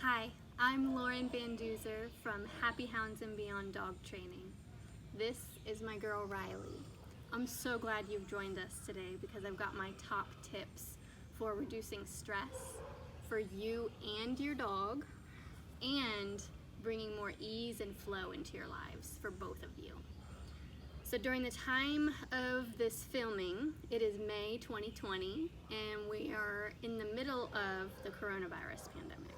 Hi, I'm Lauren Van Duzer from Happy Hounds and Beyond Dog Training. This is my girl Riley. I'm so glad you've joined us today because I've got my top tips for reducing stress for you and your dog and bringing more ease and flow into your lives for both of you. So during the time of this filming, it is May 2020 and we are in the middle of the coronavirus pandemic.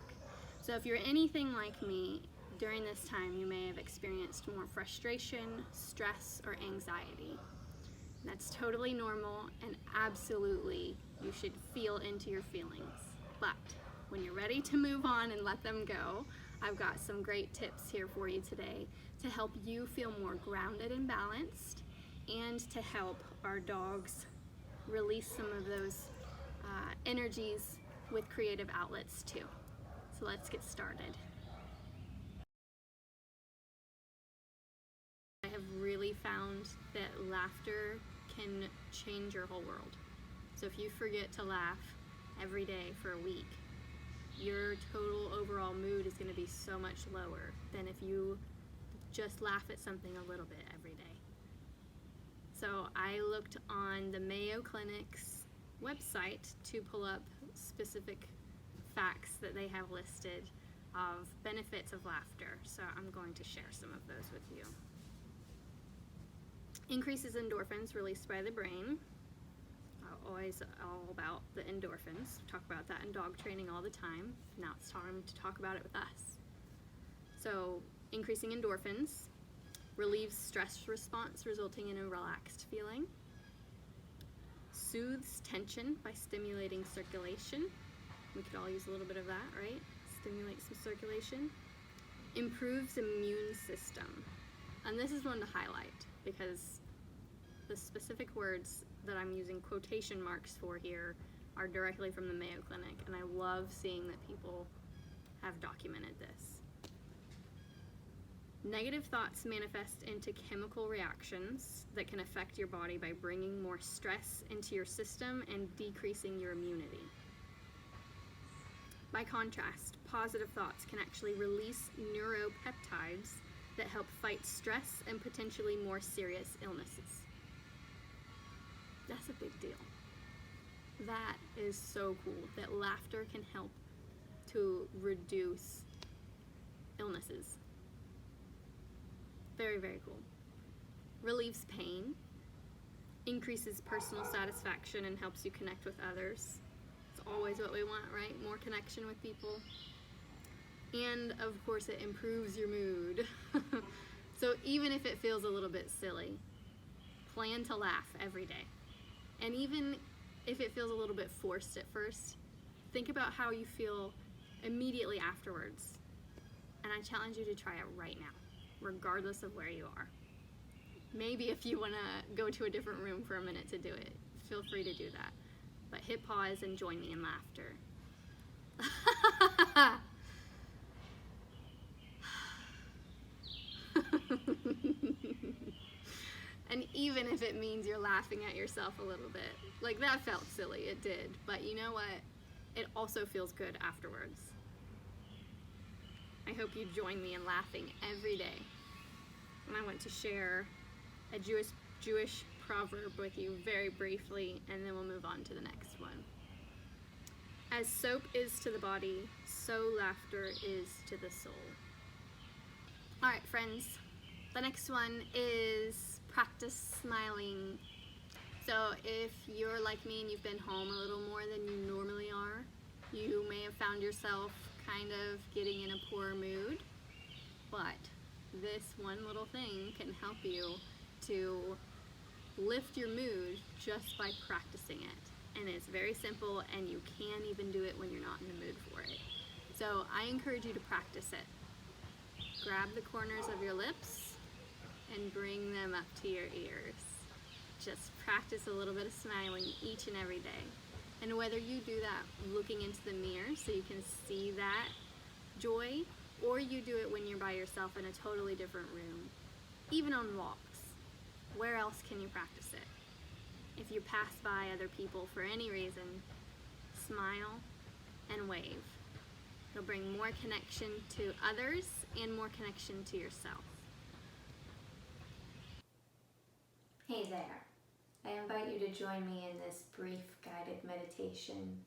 So if you're anything like me, during this time you may have experienced more frustration, stress, or anxiety. That's totally normal and absolutely you should feel into your feelings. But when you're ready to move on and let them go, I've got some great tips here for you today to help you feel more grounded and balanced and to help our dogs release some of those energies with creative outlets too. So let's get started. I have really found that laughter can change your whole world. So if you forget to laugh every day for a week, your total overall mood is going to be so much lower than if you just laugh at something a little bit every day. So I looked on the Mayo Clinic's website to pull up specific facts that they have listed of benefits of laughter. So I'm going to share some of those with you. Increases endorphins released by the brain. Always all about the endorphins. We talk about that in dog training all the time. Now it's time to talk about it with us. So increasing endorphins relieves stress response, resulting in a relaxed feeling. Soothes tension by stimulating circulation. We could all use a little bit of that, right? Stimulate some circulation. Improves immune system. And this is one to highlight because the specific words that I'm using quotation marks for here are directly from the Mayo Clinic, and I love seeing that people have documented this. Negative thoughts manifest into chemical reactions that can affect your body by bringing more stress into your system and decreasing your immunity. By contrast, positive thoughts can actually release neuropeptides that help fight stress and potentially more serious illnesses. That's a big deal. That is so cool that laughter can help to reduce illnesses. Very, very cool. Relieves pain, increases personal satisfaction, and helps you connect with others. It's always what we want, right? More connection with people. And of course it improves your mood. So even if it feels a little bit silly, plan to laugh every day. And even if it feels a little bit forced at first, think about how you feel immediately afterwards. And I challenge you to try it right now, regardless of where you are. Maybe if you want to go to a different room for a minute to do it, feel free to do that. But hit pause and join me in laughter. And even if it means you're laughing at yourself a little bit, like that felt silly, it did, but you know what? It also feels good afterwards. I hope you join me in laughing every day. And I want to share a Jewish proverb with you very briefly, and then we'll move on to the next one. As soap is to the body, so laughter is to the soul. All right, friends, the next one is practice smiling. So if you're like me and you've been home a little more than you normally are, you may have found yourself kind of getting in a poor mood, but this one little thing can help you to lift your mood just by practicing it. And it's very simple, and you can even do it when you're not in the mood for it. So I encourage you to practice it. Grab the corners of your lips and bring them up to your ears. Just practice a little bit of smiling each and every day. And whether you do that looking into the mirror so you can see that joy, or you do it when you're by yourself in a totally different room, even on walks, where else can you practice it? If you pass by other people for any reason, smile and wave. It'll bring more connection to others and more connection to yourself. Hey there. I invite you to join me in this brief guided meditation.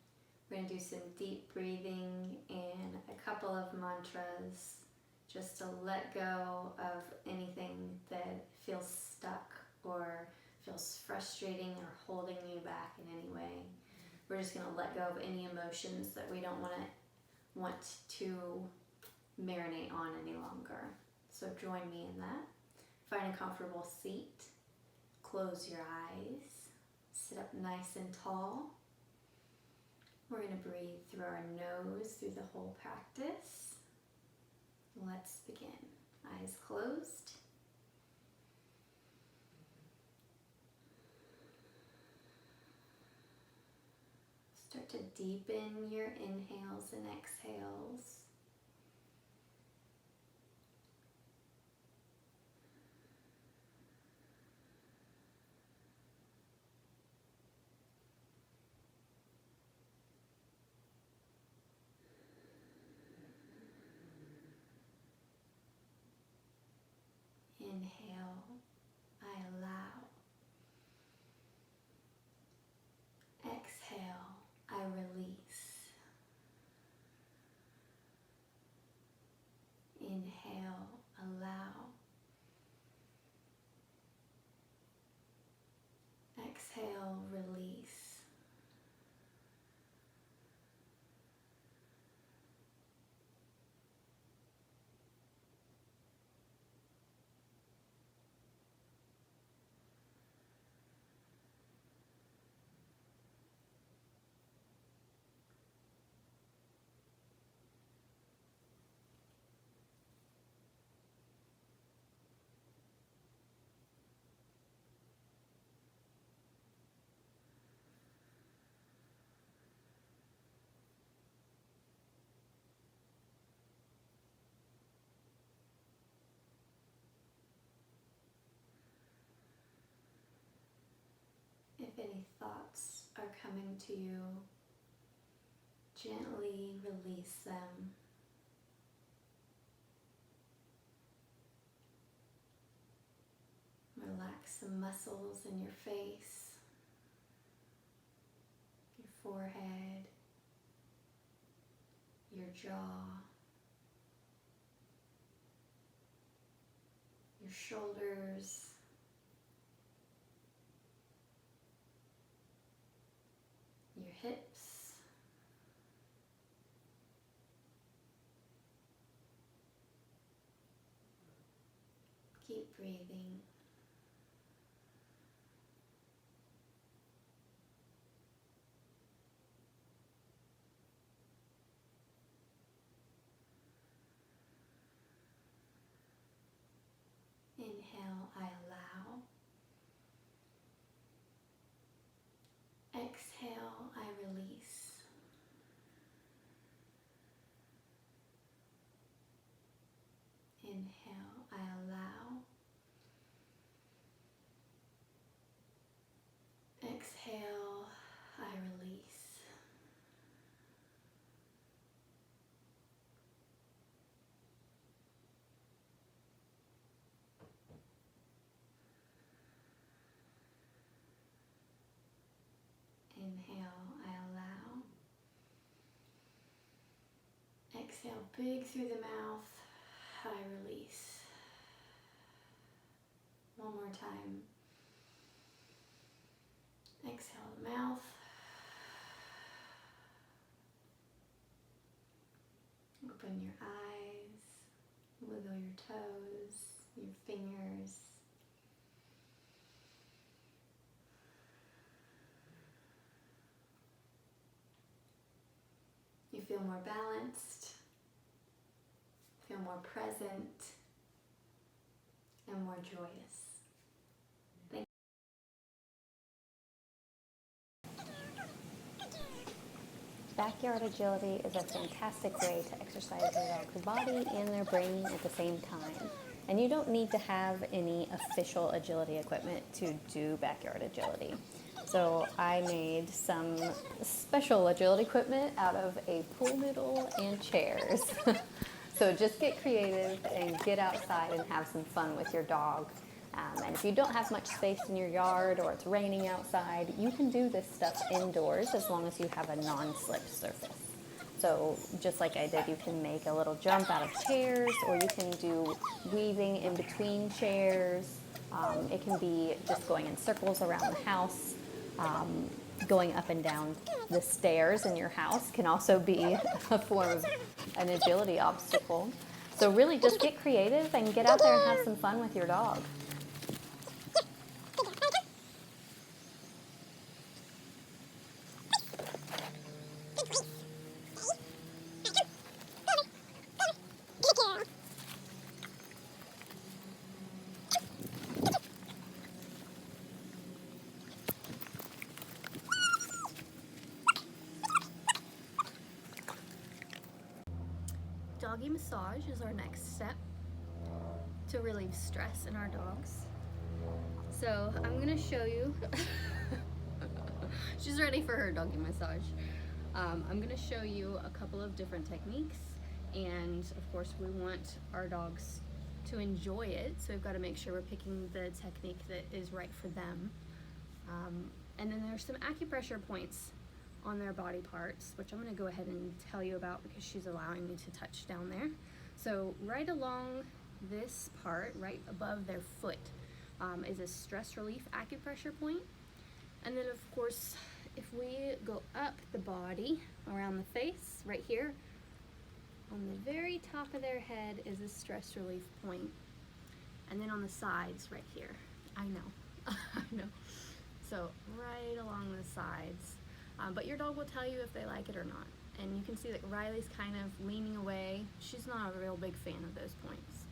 We're going to do some deep breathing and a couple of mantras just to let go of anything that feels stuck or feels frustrating or holding you back in any way. We're just going to let go of any emotions that we don't want to marinate on any longer. So join me in that. Find a comfortable seat. Close your eyes. Sit up nice and tall. We're going to breathe through our nose through the whole practice. Let's begin. Eyes closed. Start to deepen your inhales and exhales. Inhale, I allow. Exhale, I release. Inhale, allow. Exhale, release. If any thoughts are coming to you, gently release them. Relax the muscles in your face, your forehead, your jaw, your shoulders, your hips, keep breathing. Inhale, I allow. Exhale, I release. Inhale, I allow. Exhale, I release. Inhale, I allow. Exhale, big through the mouth. I release. One more time. Exhale the mouth. Open your eyes. Wiggle your toes, your fingers. You feel more balanced, feel more present, and more joyous. Thank you. Backyard agility is a fantastic way to exercise your dog's body and their brain at the same time. And you don't need to have any official agility equipment to do backyard agility. So I made some special agility equipment out of a pool noodle and chairs. So just get creative and get outside and have some fun with your dog. And if you don't have much space in your yard or it's raining outside, you can do this stuff indoors as long as you have a non-slip surface. So just like I did, you can make a little jump out of chairs, or you can do weaving in between chairs. It can be just going in circles around the house. Going up and down the stairs in your house can also be a form of an agility obstacle. So really just get creative and get out there and have some fun with your dog. Doggy massage is our next step to relieve stress in our dogs. So I'm gonna show you, she's ready for her doggy massage. I'm gonna show you a couple of different techniques, and of course we want our dogs to enjoy it, so we've got to make sure we're picking the technique that is right for them. And then there's some acupressure points on their body parts, which I'm going to go ahead and tell you about because she's allowing me to touch down there. So right along this part, right above their foot, is a stress relief acupressure point. And then of course, if we go up the body, around the face, right here, on the very top of their head is a stress relief point. And then on the sides, right here, I know, I know. So right along the sides. But your dog will tell you if they like it or not. And you can see that Riley's kind of leaning away. She's not a real big fan of those points.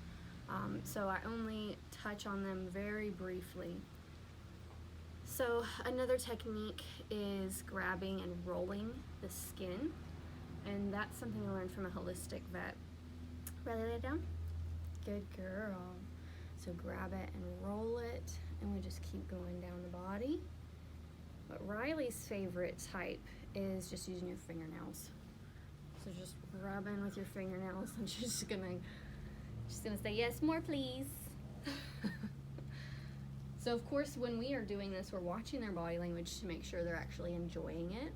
So I only touch on them very briefly. So another technique is grabbing and rolling the skin. And that's something I learned from a holistic vet. Riley, lay down. Good girl. So grab it and roll it, and we just keep going down the body. But Riley's favorite type is just using your fingernails. So just rubbing with your fingernails, and she's gonna say, yes, more please. So of course, when we are doing this, we're watching their body language to make sure they're actually enjoying it.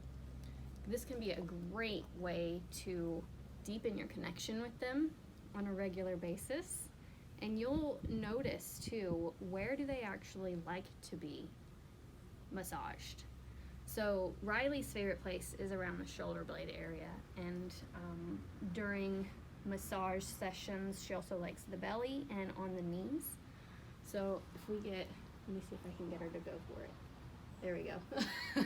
This can be a great way to deepen your connection with them on a regular basis. And you'll notice too, where do they actually like to be massaged? So Riley's favorite place is around the shoulder blade area, and during massage sessions she also likes the belly and on the knees. So if we get, let me see if I can get her to go for it. There we go.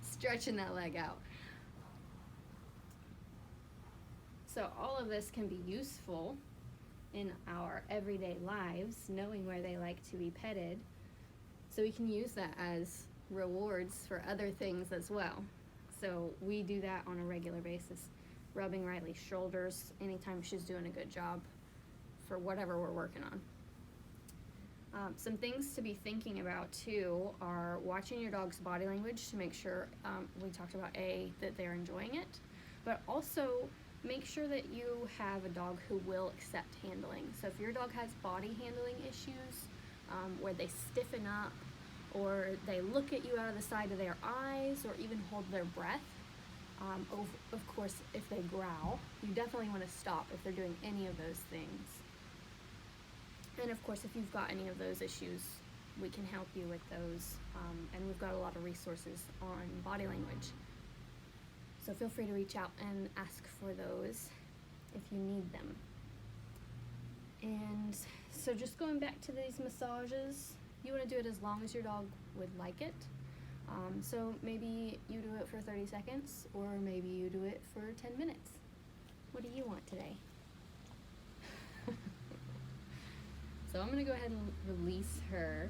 Stretching that leg out. So all of this can be useful in our everyday lives, knowing where they like to be petted, so we can use that as rewards for other things as well. So we do that on a regular basis, rubbing Riley's shoulders anytime she's doing a good job for whatever we're working on. Some things to be thinking about too are watching your dog's body language to make sure, we talked about that they're enjoying it, but also make sure that you have a dog who will accept handling. So if your dog has body handling issues, where they stiffen up, or they look at you out of the side of their eyes, or even hold their breath, of course, if they growl, you definitely want to stop if they're doing any of those things. And of course, if you've got any of those issues, we can help you with those, and we've got a lot of resources on body language. So feel free to reach out and ask for those if you need them. And so just going back to these massages, you want to do it as long as your dog would like it. So maybe you do it for 30 seconds, or maybe you do it for 10 minutes. What do you want today? So I'm going to go ahead and release her.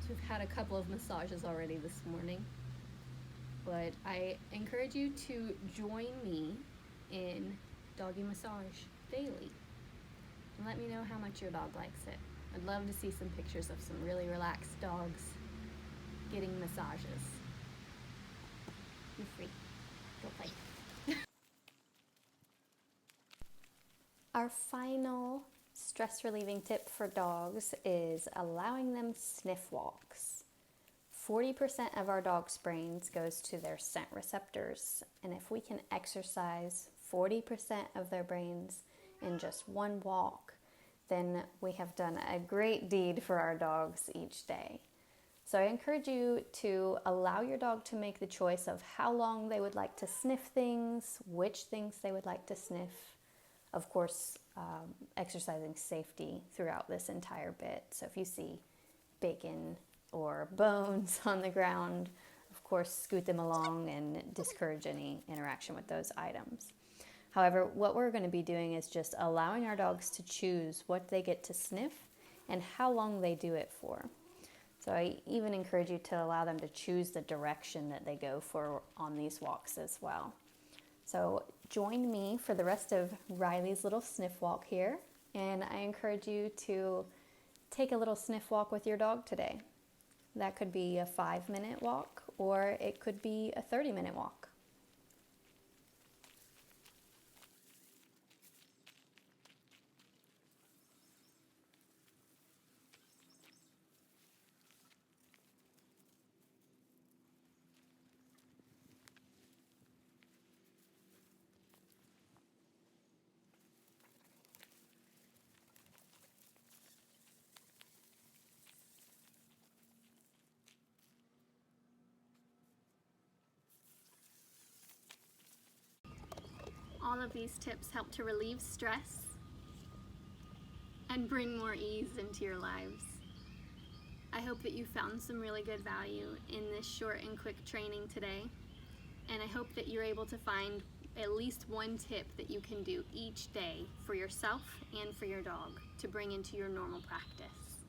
So we've had a couple of massages already this morning. But I encourage you to join me in doggy massage daily. And let me know how much your dog likes it. I'd love to see some pictures of some really relaxed dogs getting massages. You're free. Go play. Our final stress relieving tip for dogs is allowing them sniff walks. 40% of our dog's brains goes to their scent receptors, and if we can exercise 40% of their brains in just one walk, then we have done a great deed for our dogs each day. So I encourage you to allow your dog to make the choice of how long they would like to sniff things, which things they would like to sniff. Of course, exercising safety throughout this entire bit. So if you see bacon or bones on the ground, of course, scoot them along and discourage any interaction with those items. However, what we're going to be doing is just allowing our dogs to choose what they get to sniff and how long they do it for. So I even encourage you to allow them to choose the direction that they go for on these walks as well. So join me for the rest of Riley's little sniff walk here, and I encourage you to take a little sniff walk with your dog today. That could be a 5-minute walk, or it could be a 30-minute walk. All of these tips help to relieve stress and bring more ease into your lives. I hope that you found some really good value in this short and quick training today, and I hope that you're able to find at least one tip that you can do each day for yourself and for your dog to bring into your normal practice.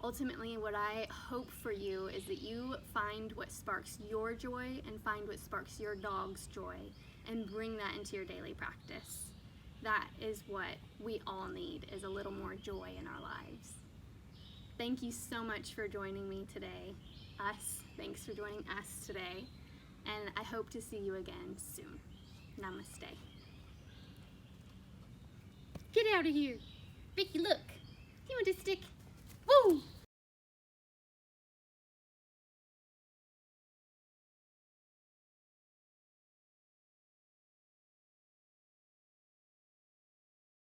Ultimately, what I hope for you is that you find what sparks your joy and find what sparks your dog's joy and bring that into your daily practice. That is what we all need, is a little more joy in our lives. Thank you so much for joining me today. Thanks for joining us today. And I hope to see you again soon. Namaste. Get out of here. Vicky, look. Do you want a stick?